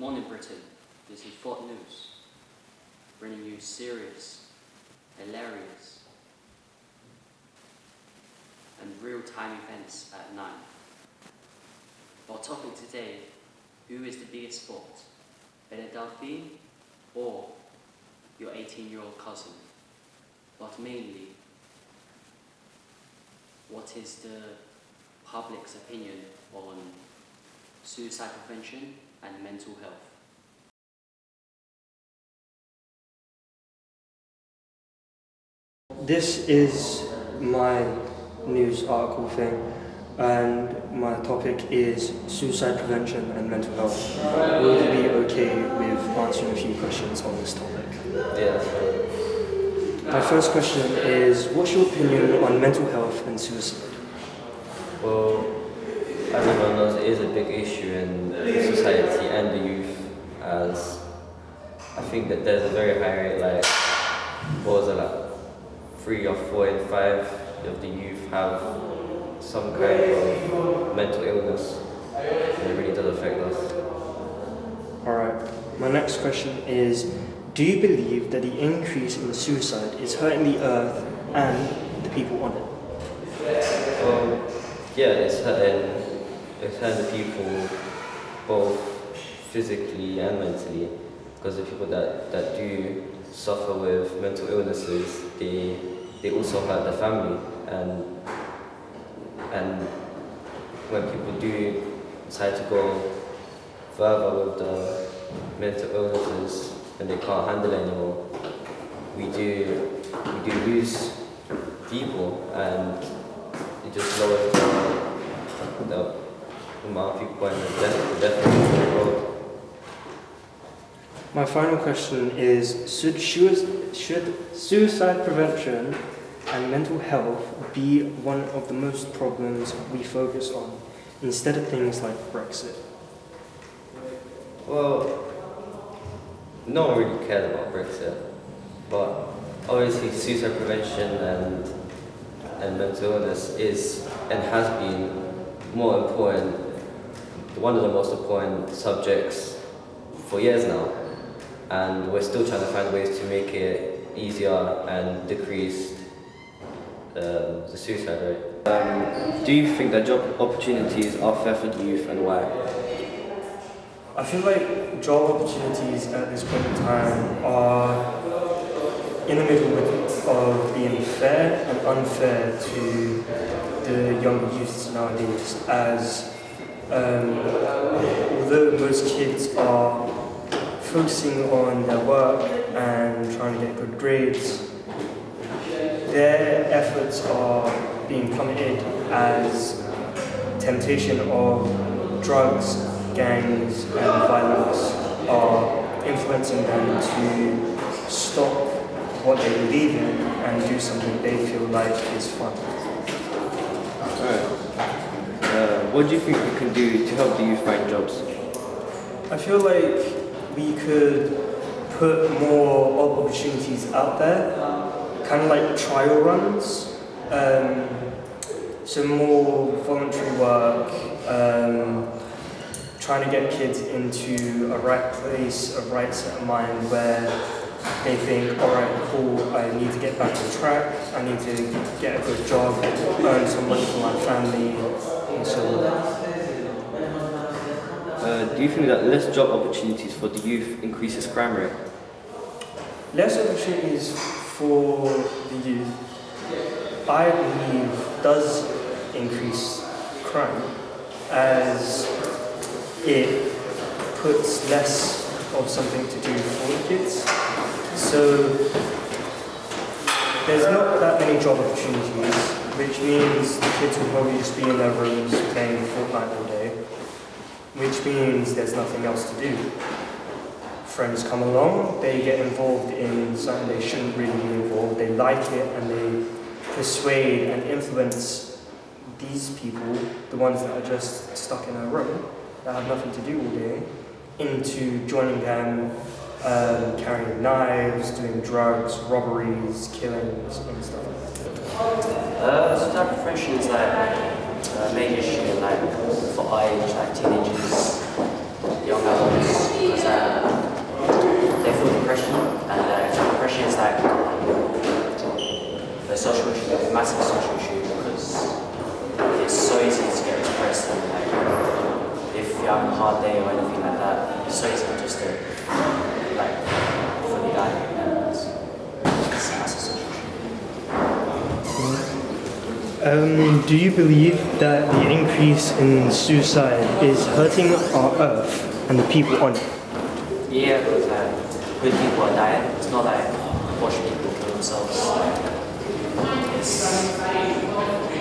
Morning Britain, this is Fort News, bringing you serious, hilarious, and real-time events at 9. Our topic today, who is the biggest sport, Bella Delphine or your 18-year-old cousin? But mainly, what is the public's opinion on suicide prevention and mental health? This is my news article thing, and my topic is suicide prevention and mental health. Will you be okay with answering a few questions on this topic? Yeah. My first question is, what's your opinion on mental health and suicide? Well, everyone knows it is a big issue in society and the youth, as I think that there's a very high rate, like, what was it, like 3 or 4 in 5 of the youth have some kind of mental illness, and it really does affect us. Alright, my next question is, do you believe that the increase in suicide is hurting the earth and the people on it? Well, yeah, it's hurting the people both physically and mentally, because the people that do suffer with mental illnesses, they also hurt their family, and when people do decide to go further with the mental illnesses and they can't handle it anymore, we do lose people, and it just lowers the amount of people and the death rate in the world. My final question is, should suicide prevention and mental health be one of the most problems we focus on, instead of things like Brexit? Well, no one really cared about Brexit, but obviously suicide prevention and mental illness is and has been more important, one of the most important subjects for years now, and we're still trying to find ways to make it easier and decrease the suicide rate. Do you think that job opportunities are fair for the youth, and why? I feel like job opportunities at this point in time are in the middle of being fair and unfair to the younger youths nowadays, as although most kids are focusing on their work and trying to get good grades, their efforts are being plummeted as temptation of drugs, gangs and violence are influencing them to stop what they believe in and do something they feel like is fun. What do you think we can do to help the youth find jobs? I feel like we could put more opportunities out there, kind of like trial runs, some more voluntary work, trying to get kids into a right place, a right set of mind where they think, alright, cool, I need to get back on track, I need to get a good job, earn some money for my family, and so on. Do you think that less job opportunities for the youth increases crime rate? Less opportunities for the youth, I believe, does increase crime, as it puts less of something to do for the kids. So there's not that many job opportunities, which means the kids will probably just be in their rooms playing Fortnite all day, which means there's nothing else to do. Friends come along, they get involved in something they shouldn't really be involved, they like it and they persuade and influence these people, the ones that are just stuck in a room, that have nothing to do all day, into joining them, carrying knives, doing drugs, robberies, killings, and stuff like that. Suicide prevention is like a main issue, like for our age, like teenagers, young adults, because massive social issue because it's so easy to get depressed and like if you're having a hard day or anything like that, it's so easy just to like fully die and it's a massive social issue. Do you believe that the increase in suicide is hurting our Earth and the people on it? Yeah, because good people are dying. It's not like watching people kill themselves. It's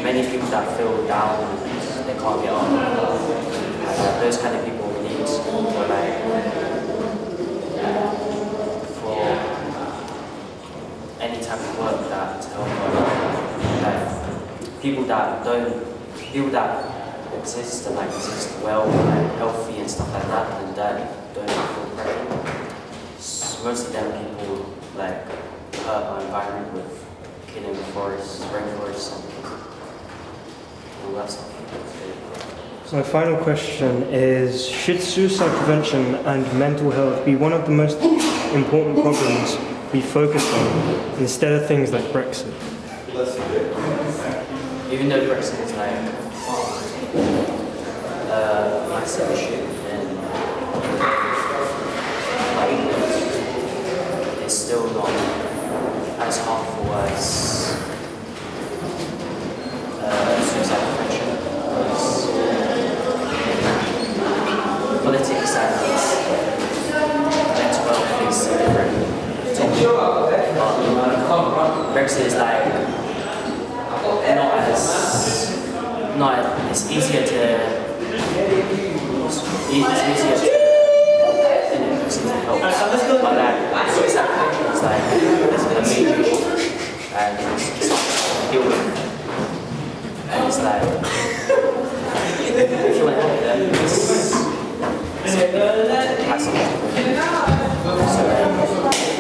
many people that feel down and they can't get up. And those kind of people we need for like for any type of work that to help like people that exist and like exist well, like healthy and stuff like that, and that don't feel pressure. So most of them people like hurt our environment with killing forests, rainforests, and all that stuff. So my final question is, should suicide prevention and mental health be one of the most important problems we focus on instead of things like Brexit? Even though Brexit is like a massive issue and like, it's still not as harmful as suicide prevention because politics and mental health is a different topic. But Brexit is like it's easier to help. But like suicide prevention is like a major issue and it's something to deal with. And it's like if you want to help them, it's passive. So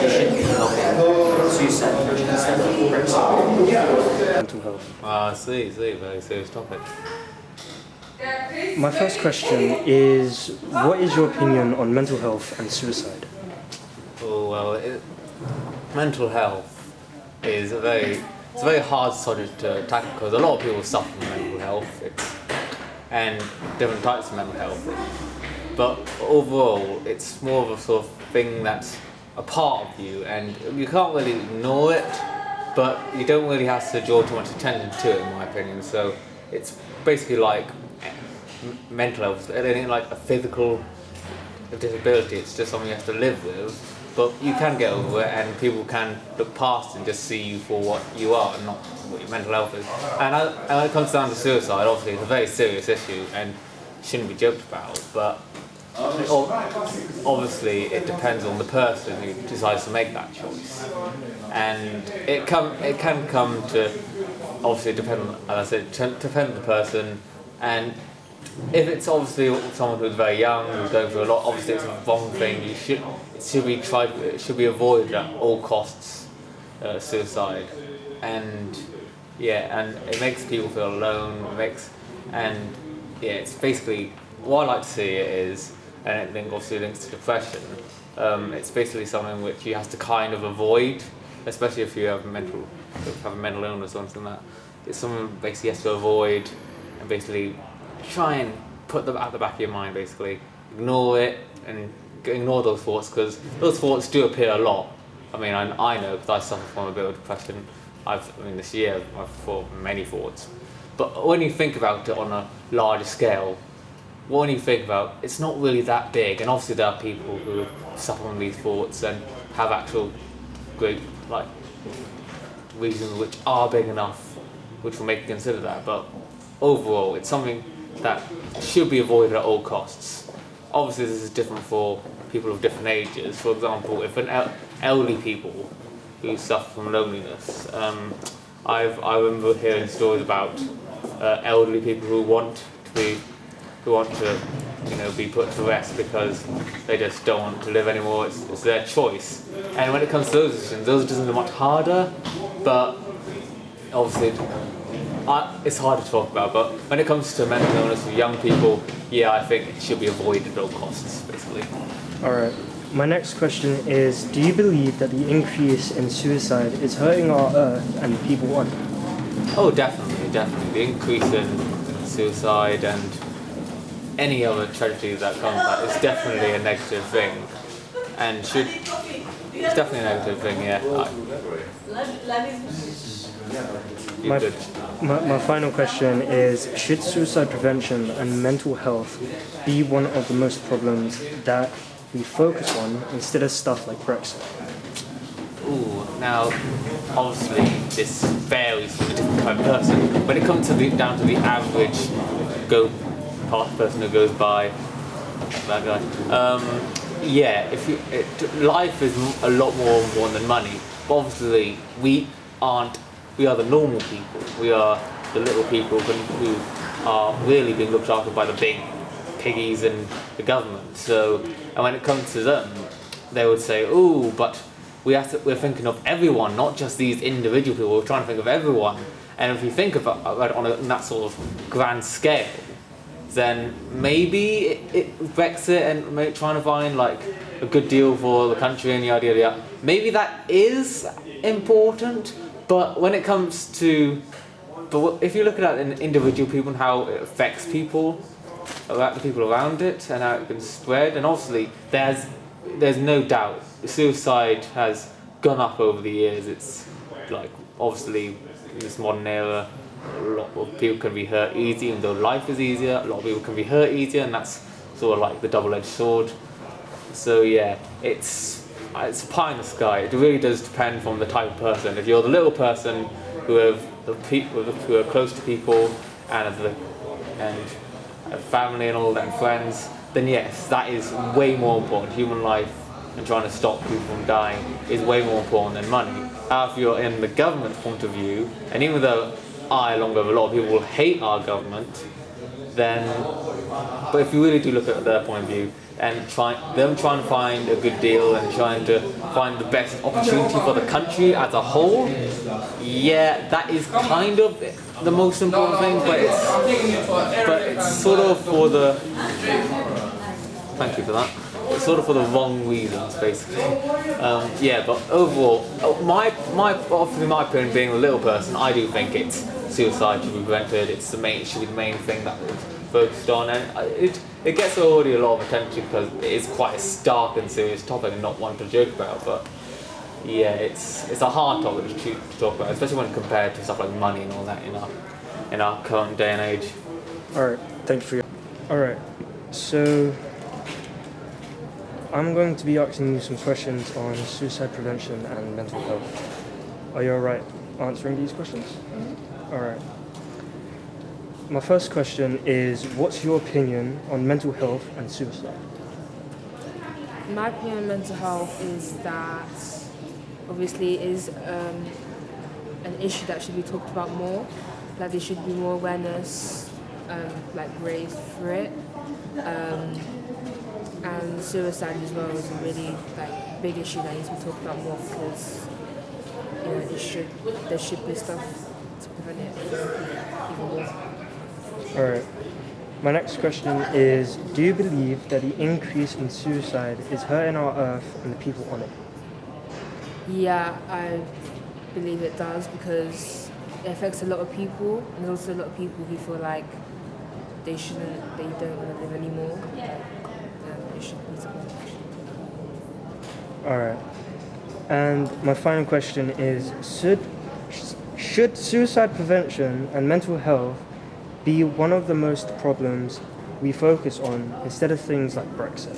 you should be helping suicide prevention instead of Brexit. Mental health. I see, very serious topic. My first question is, what is your opinion on mental health and suicide? Oh, well, mental health is it's a very hard subject to tackle because a lot of people suffer from mental health and different types of mental health. But overall, it's more of a sort of thing that's a part of you and you can't really ignore it, but you don't really have to draw too much attention to it, in my opinion. So it's basically like mental health. It ain't like a physical disability. It's just something you have to live with. But you can get over it, and people can look past and just see you for what you are, and not what your mental health is. And when it comes down to suicide, obviously it's a very serious issue and shouldn't be joked about. But obviously it depends on the person who decides to make that choice, and it can come to obviously depend on, as I said, depend on the person. And if it's obviously someone who's very young, who's going through a lot, obviously it's a wrong thing. It should be avoided at all costs. Suicide, and it makes people feel alone. It's basically what I like to see it is. And it obviously links to depression. It's basically something which you have to kind of avoid, especially if you have a mental illness or something like that. It's something basically you have to avoid and basically try and put them at the back of your mind, basically. Ignore it and ignore those thoughts, because those thoughts do appear a lot. I mean, I know because I suffer from a bit of depression. This year I've thought many thoughts. But when you think about it on a larger scale, when you think about it's not really that big, and obviously there are people who suffer from these thoughts and have actual great reasons which are big enough which will make you consider that, but overall it's something that should be avoided at all costs. Obviously this is different for people of different ages. For example, if elderly people who suffer from loneliness, I remember hearing stories about elderly people who want to be put to rest because they just don't want to live anymore. It's their choice. And when it comes to those decisions are much harder, but obviously it's hard to talk about. But when it comes to mental illness with young people, I think it should be avoided at all costs, basically. Alright, my next question is, do you believe that the increase in suicide is hurting our Earth and the people on it? Oh, definitely, definitely. The increase in suicide and any other tragedy that comes out is definitely a negative thing, and it's definitely a negative thing. Yeah. My, Good. my final question is, should suicide prevention and mental health be one of the most problems that we focus on instead of stuff like Brexit? Ooh, now, obviously, this varies from a different type of person. When it comes to down to the average person who goes by, that guy. Yeah, life is a lot more important than money. But obviously, we are the normal people. We are the little people who are really being looked after by the big piggies and the government. So, and when it comes to them, they would say, "Oh, but we're thinking of everyone, not just these individual people. We're trying to think of everyone." And if you think about it on that sort of grand scale, then maybe Brexit and trying to find like a good deal for the country and yada yada yada, maybe that is important. But when it comes to, if you look at an individual people and how it affects people, about the people around it and how it can spread, and obviously there's no doubt suicide has gone up over the years. It's like obviously in this modern era, a lot of people can be hurt easy, even though life is easier. A lot of people can be hurt easier, and that's sort of like the double-edged sword. So yeah, it's a pie in the sky. It really does depend from the type of person. If you're the little person who are close to people and have family and all that and friends, then yes, that is way more important. Human life and trying to stop people from dying is way more important than money. If you're in the government's point of view, and even though along with a lot of people will hate our government, but if you really do look at their point of view and trying to find a good deal and trying to find the best opportunity for the country as a whole, yeah, that is kind of the most important thing, but it's sort of for the, thank you for that. It's sort of for the wrong reasons, basically. Yeah, but overall, my opinion, being a little person, I do think suicide should be prevented. It should be the main thing that is focused on, and it gets already a lot of attention because it is quite a stark and serious topic and not one to joke about. But yeah, it's a hard topic to talk about, especially when compared to stuff like money and all that in our current day and age. All right, thank you for your. All right, so I'm going to be asking you some questions on suicide prevention and mental health. Are you all right answering these questions? Mm-hmm. All right. My first question is, what's your opinion on mental health and suicide? My opinion on mental health is that obviously it is an issue that should be talked about more, that there should be more awareness raised for it. And suicide as well is a really big issue that needs to be talked about more because there should be stuff to prevent it even more. All right. My next question is, do you believe that the increase in suicide is hurting our Earth and the people on it? Yeah, I believe it does because it affects a lot of people, and there's also a lot of people who feel like they don't want to live anymore. It should be something. All right. And my final question is, should suicide prevention and mental health be one of the most problems we focus on instead of things like Brexit?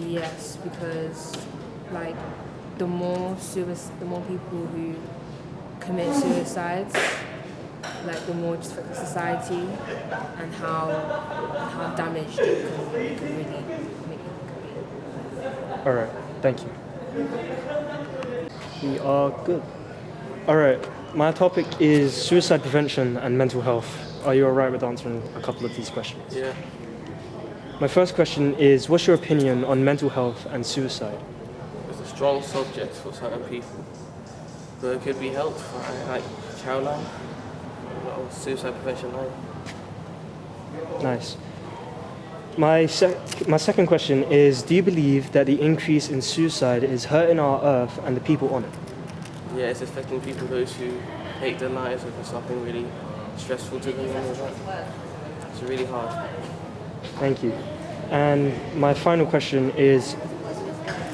Yes, because the more people who commit suicides, the more it just affects society and how damaged it can really make it. All right, thank you. We are good. All right, my topic is suicide prevention and mental health. Are you all right with answering a couple of these questions? Yeah. My first question is, what's your opinion on mental health and suicide? It's a strong subject for certain people, but it could be helped like Caroline, suicide prevention line. Nice. My second question is, do you believe that the increase in suicide is hurting our Earth and the people on it? yeah, it's affecting people, those who hate their lives over something really stressful to them and all that. It's really hard. Thank you. And my final question is,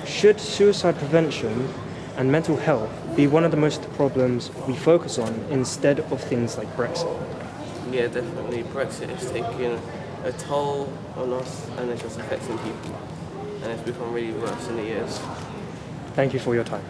should suicide prevention and mental health be one of the most problems we focus on instead of things like Brexit? Yeah, definitely. Brexit is taking a toll on us and it's just affecting people. And it's become really worse in the years. Thank you for your time.